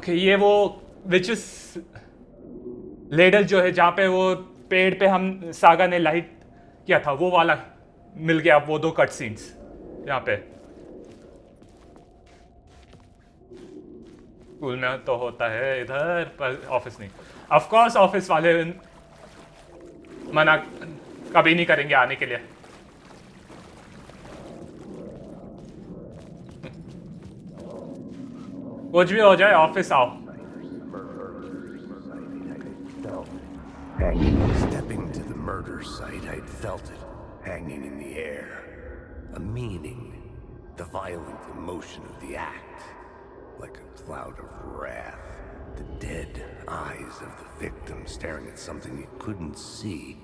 Okay ये वो which is ladle जो है जहाँ पे वो पेड़ पे हम सागा ने लाइट किया था वो वाला मिल गया। वो 2 कट सीन्स यहाँ पे स्कूल में तो होता है इधर, पर ऑफिस नहीं। ऑफ कोर्स ऑफिस वाले मना कभी नहीं करेंगे आने के लिए। कुछ भी हो जाए ऑफिस आओ। Stepping to the murder site, I'd felt it hanging in the air. A meaning, the violent emotion of the act, like a cloud of wrath. The dead eyes of the victim staring at something you couldn't see,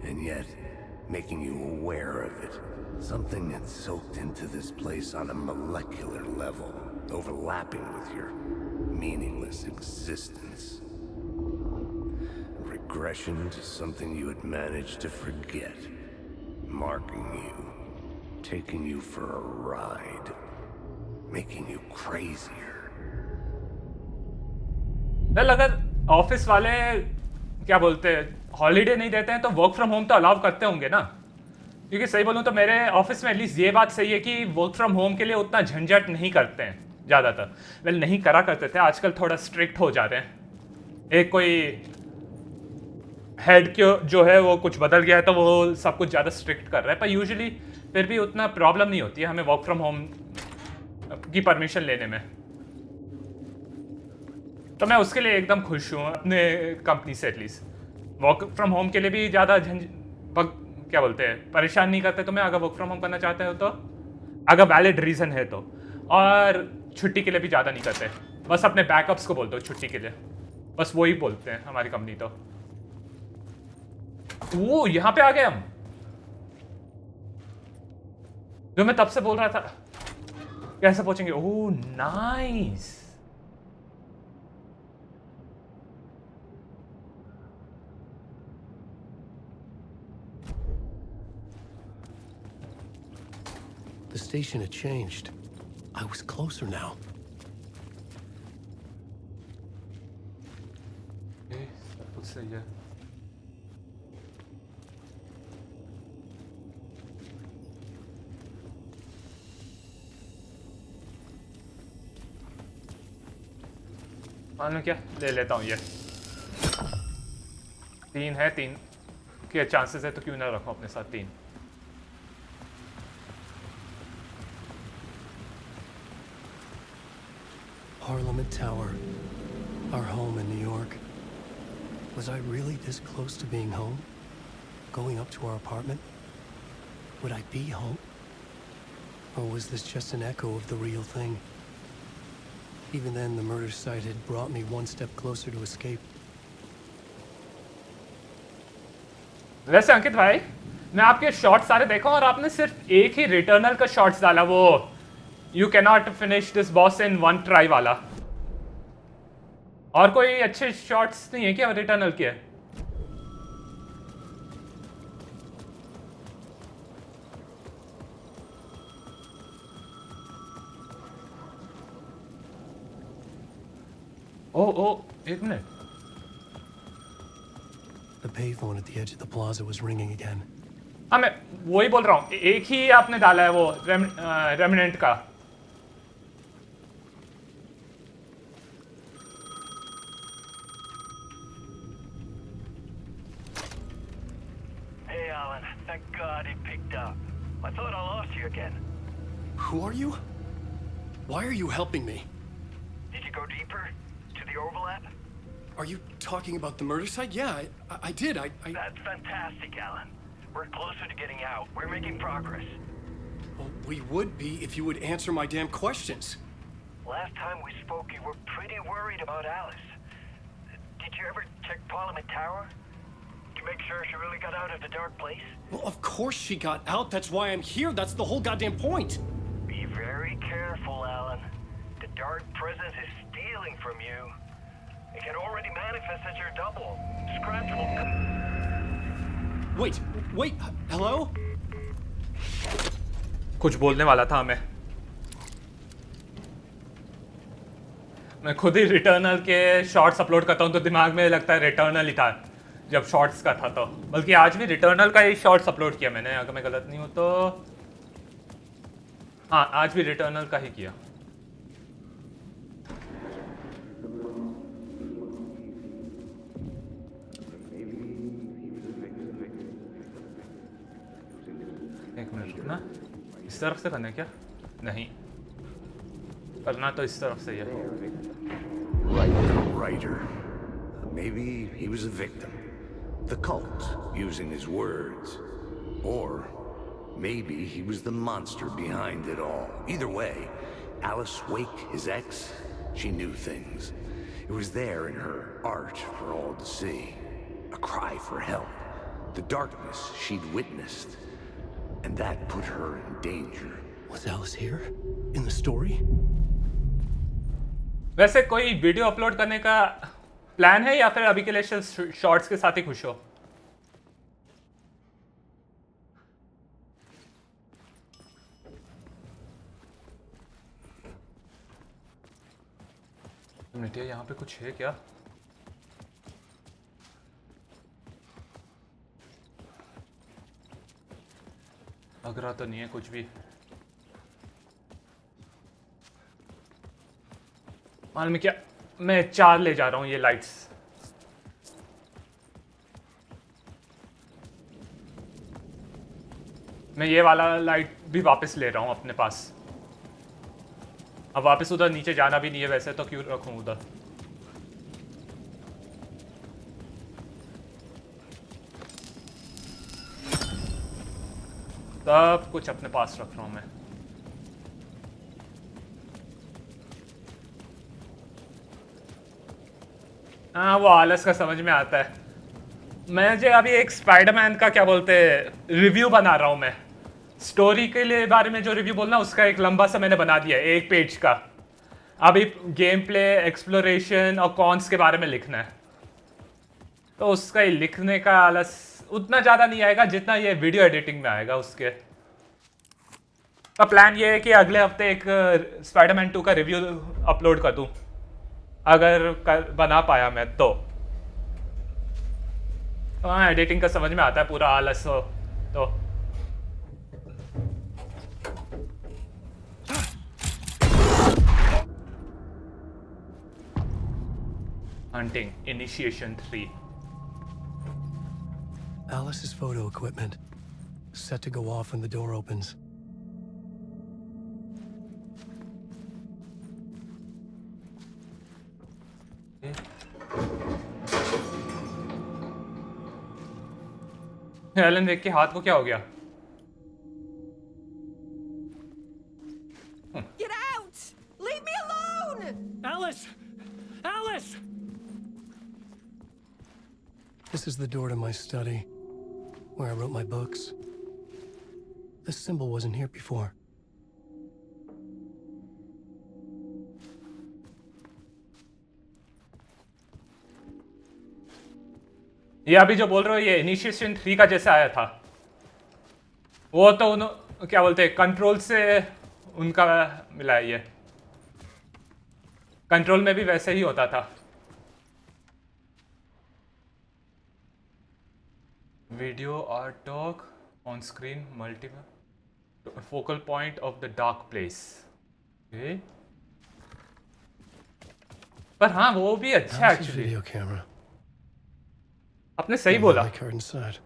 and yet making you aware of it. Something had soaked into this place on a molecular level, overlapping with your meaningless existence. Regression to something you had managed to forget, marking you, taking you for a ride, making you crazier. Well अगर office वाले क्या बोलते हैं holiday नहीं देते हैं तो work from home तो अलाउ करते होंगे ना, क्योंकि सही बोलूँ तो मेरे ऑफिस में एटलीस्ट ये बात सही है कि वर्क फ्रॉम होम के लिए उतना झंझट नहीं करते हैं ज़्यादातर। वेल नहीं करा करते थे, आजकल थोड़ा स्ट्रिक्ट हो जा रहे हैं। एक कोई हेड जो है वो कुछ बदल गया है तो वो सब कुछ ज़्यादा स्ट्रिक्ट कर रहा है, पर यूजुअली फिर भी उतना प्रॉब्लम नहीं होती है हमें वर्क फ्रॉम होम की परमिशन लेने में। तो मैं उसके लिए एकदम खुश हूँ अपने कंपनी से। एटलीस्ट वर्क फ्रॉम होम के लिए भी ज़्यादा क्या बोलते हैं परेशान नहीं करते तुम्हें अगर वर्क फ्रॉम होम करना चाहते हो तो, अगर वैलिड रीज़न है तो। और छुट्टी के लिए भी ज़्यादा नहीं करते, बस अपने बैकअप्स को बोलते हो छुट्टी के लिए, बस वही बोलते हैं हमारी कंपनी तो। वो यहाँ पे आ गए हम, जो मैं तब से बोल रहा था कैसे पहुंचेंगे। Oh nice. The station had changed. I was closer now. सब कुछ सही है। मान लो क्या ले लेता हूँ ये 3 है, 3 के चांसेस है तो क्यों ना रखूँ अपने साथ 3। Parliament Tower, our home in New York. Was I really this close to being home? Going up to our apartment? Would I be home? Or was this just an echo of the real thing? Even then, the murder site had brought me one step closer to escape. वैसे अंकित भाई मैं आपके shots सारे देखा और आपने सिर्फ एक ही रिटर्नल का शॉट्स डाला, वो you can not finish this boss in 1 try वाला। और कोई अच्छे शॉट्स नहीं है क्या रिटर्नल के? ओह एक minute. The payphone at the edge of the plaza was ringing again. हाँ मैं वही बोल रहा हूँ, एक ही आपने डाला है वो रेमिनेंट का। Hey Alan, thank God he picked up. I thought I lost you again. Who are you? Why are you helping me? Did you go deeper to the overlap? Are you talking about the murder site? Yeah, I did. That's fantastic, Alan. We're closer to getting out. We're making progress. Well, we would be if you would answer my damn questions. Last time we spoke, you were pretty worried about Alice. Did you ever check Parliament Tower? To make sure she really got out of the dark place? Well, of course she got out. That's why I'm here. That's the whole goddamn point. Be very careful, Alan. The dark presence is stealing from you. It can already manifest as your double. Scratch will... Wait, hello? कुछ बोलने वाला था मैं। मैं खुद ही रिटर्नल के shorts upload करता हूँ तो दिमाग में लगता है रिटर्नल ही था जब शॉर्ट्स का था, तो बल्कि आज भी रिटर्नल का ही शॉर्ट्स अपलोड किया मैंने, अगर मैं गलत नहीं हूँ तो। हाँ, आज भी रिटर्नल का ही किया। एक मिनट रुकना, इस तरफ से करना है क्या? नहीं, करना तो इस तरफ से ही है। Writer. Maybe he was a victim. The cult, using his words. Or maybe he was the monster behind it all. Either way, Alice Wake, his ex, she knew things. It was there in her art for all to see. A cry for help. The darkness she'd witnessed. And that put her in danger. Was Alice here? In the story? वैसे कोई video upload करने का plan है या फिर अभी के लिए शॉर्ट्स के साथ ही खुश हो? मिनट, यहाँ पे कुछ है क्या? लग रहा तो नहीं है कुछ भी। मालूम है क्या, मैं 4 ले जा रहा हूँ ये लाइट्स। मैं ये वाला लाइट भी वापस ले रहा हूँ अपने पास। अब वापस उधर नीचे जाना भी नहीं है वैसे, तो क्यों रखूँ उधर। सब कुछ अपने पास रख रहा हूँ मैं। हाँ, वो आलस का समझ में आता है। मैं जो अभी एक स्पाइडरमैन का क्या बोलते हैं रिव्यू बना रहा हूँ मैं। स्टोरी के लिए बारे में जो रिव्यू बोलना उसका एक लंबा सा मैंने बना दिया है, 1 पेज का। अभी गेम प्ले, एक्सप्लोरेशन और कॉन्स के बारे में लिखना है, तो उसका ही लिखने का आलस उतना ज़्यादा नहीं आएगा जितना ये वीडियो एडिटिंग में आएगा। उसके का प्लान ये है कि अगले हफ्ते एक स्पाइडरमैन 2 का रिव्यू अपलोड कर दूँ, अगर बना पाया मैं तो। हाँ, एडिटिंग का समझ में आता है, पूरा आलस हो तो। Hunting initiation 3। Alice's photo equipment, set to go off when the door opens. Alan देख के हाथ को क्या हो गया? Get out! Leave me alone! Alice! Alice! This is the door to my study, where I wrote my books. This symbol wasn't here before. ये अभी जो बोल रहे हो ये इनिशिएशन 3 का जैसे आया था, वो तो उन्होंने क्या बोलते हैं कंट्रोल से उनका मिला है। ये कंट्रोल में भी वैसे ही होता था। Video art talk on screen multiple focal point of the dark place. पर हाँ, वो भी अच्छा Alice's एक्चुअली। video camera. आपने सही And बोला। my card inside.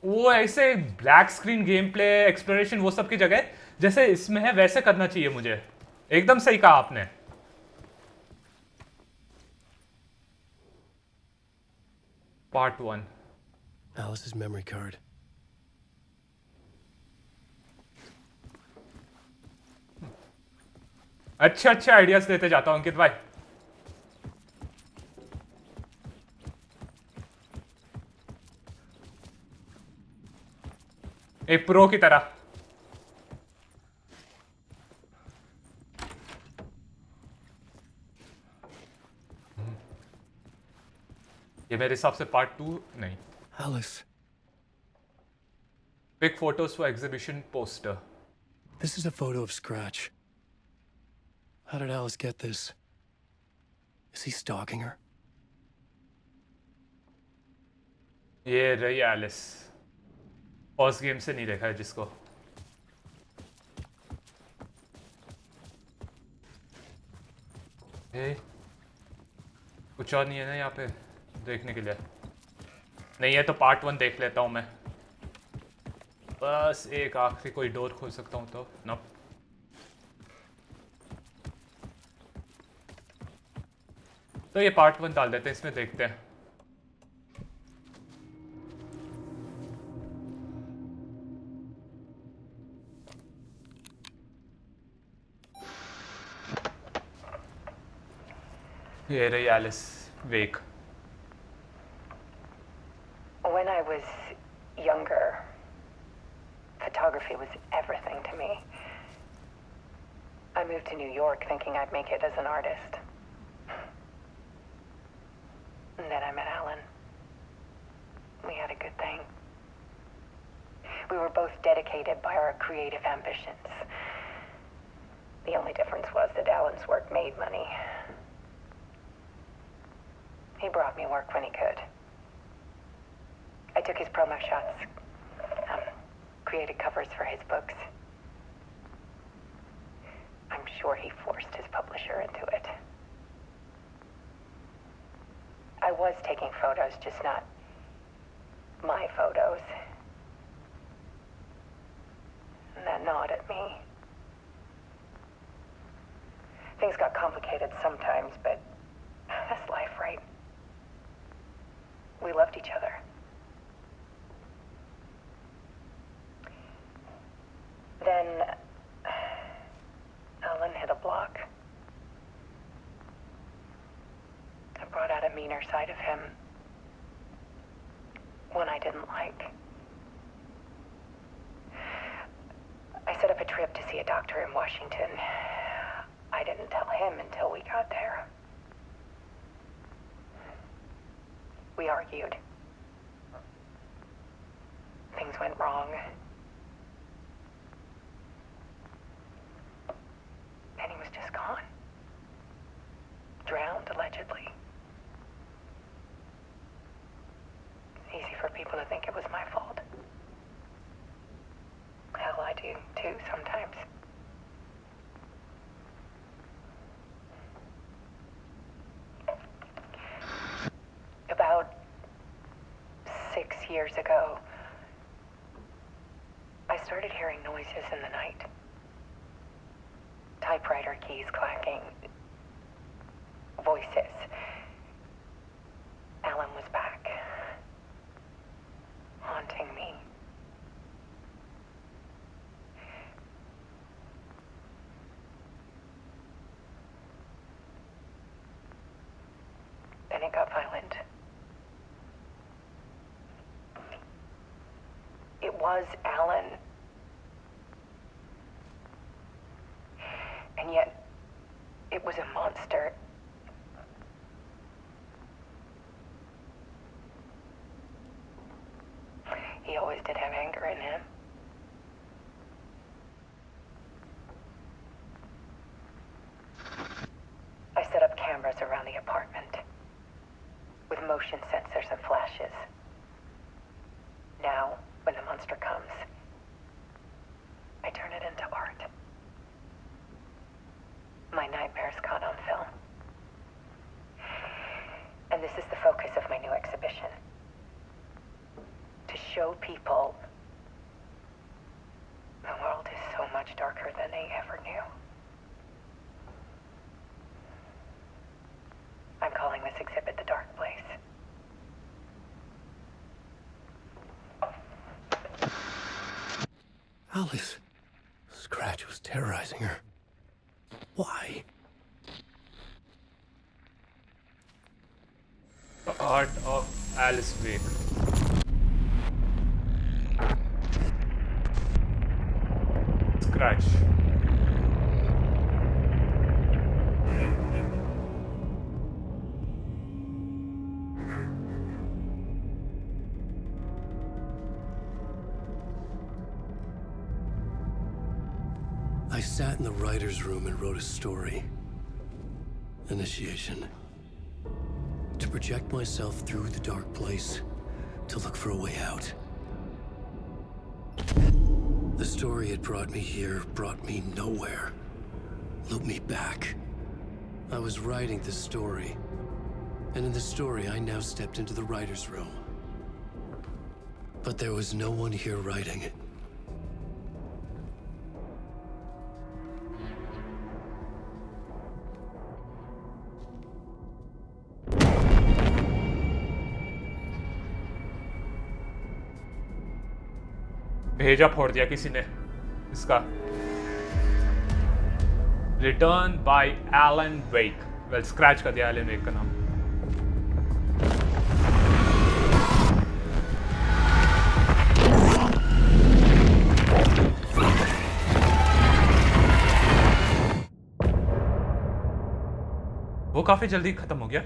वो ऐसे black screen game play exploration वो सब की जगह जैसे इसमें है वैसे करना चाहिए मुझे। एकदम सही कहा आपने। पार्ट 1। Alice's memory card. अच्छे अच्छे आइडियाज देते जाता हूं अंकित भाई। एक प्रो की तरह। ये मेरे हिसाब से पार्ट 2 नहीं। Alice, pick photos for exhibition poster. This is a photo of Scratch. How did Alice get this? Is he stalking her? ये रही एलिस, फर्स्ट गेम से नहीं देखा है जिसको। कुछ और नहीं है ना यहाँ पे देखने के लिए? नहीं है तो पार्ट 1 देख लेता हूँ मैं। बस एक आखिरी कोई डोर खोल सकता हूँ तो ना। तो ये पार्ट 1 डाल देते हैं, इसमें देखते हैं। ये रही Alice wake. When I was younger, photography was everything to me. I moved to New York thinking I'd make it as an artist. And then I met Alan. We had a good thing. We were both dedicated by our creative ambitions. The only difference was that Alan's work made money. He brought me work when he could. I took his promo shots, created covers for his books. I'm sure he forced his publisher into it. I was taking photos, just not my photos. And that gnawed at me. Things got complicated sometimes, but that's life, right? We loved each other. Then Alan hit a block. I brought out a meaner side of him. One I didn't like. I set up a trip to see a doctor in Washington. I didn't tell him until we got there. We argued. Things went wrong. And he was just gone. Drowned, allegedly. It's easy for people to think it was my fault. Hell, I do too sometimes. About 6 years ago, I started hearing noises in the night. Typewriter keys clacking. Voices. Alan was back. Haunting me. Then it got violent. It was Alan. And yet, it was a monster. He always did have anger in him. I set up cameras around the apartment with motion sensors and flashes. Now, when the monster comes, I turn it into art. My nightmares caught on film. And this is the focus of my new exhibition. To show people the world is so much darker than they ever knew. I'm calling this exhibit The Dark Place. Alice. Scratch was terrorizing her. Why? The art of Alice Wake. Scratch. sat in the writer's room and wrote a story. Initiation. To project myself through the dark place, to look for a way out. The story had brought me here, brought me nowhere. Looped me back. I was writing the story. And in the story, I now stepped into the writer's room. But there was no one here writing it. भेजा फोड़ दिया किसी ने इसका return bye Elon वेक well scratch कर दिया Elon वेक का नाम वो काफी जल्दी खत्म हो गया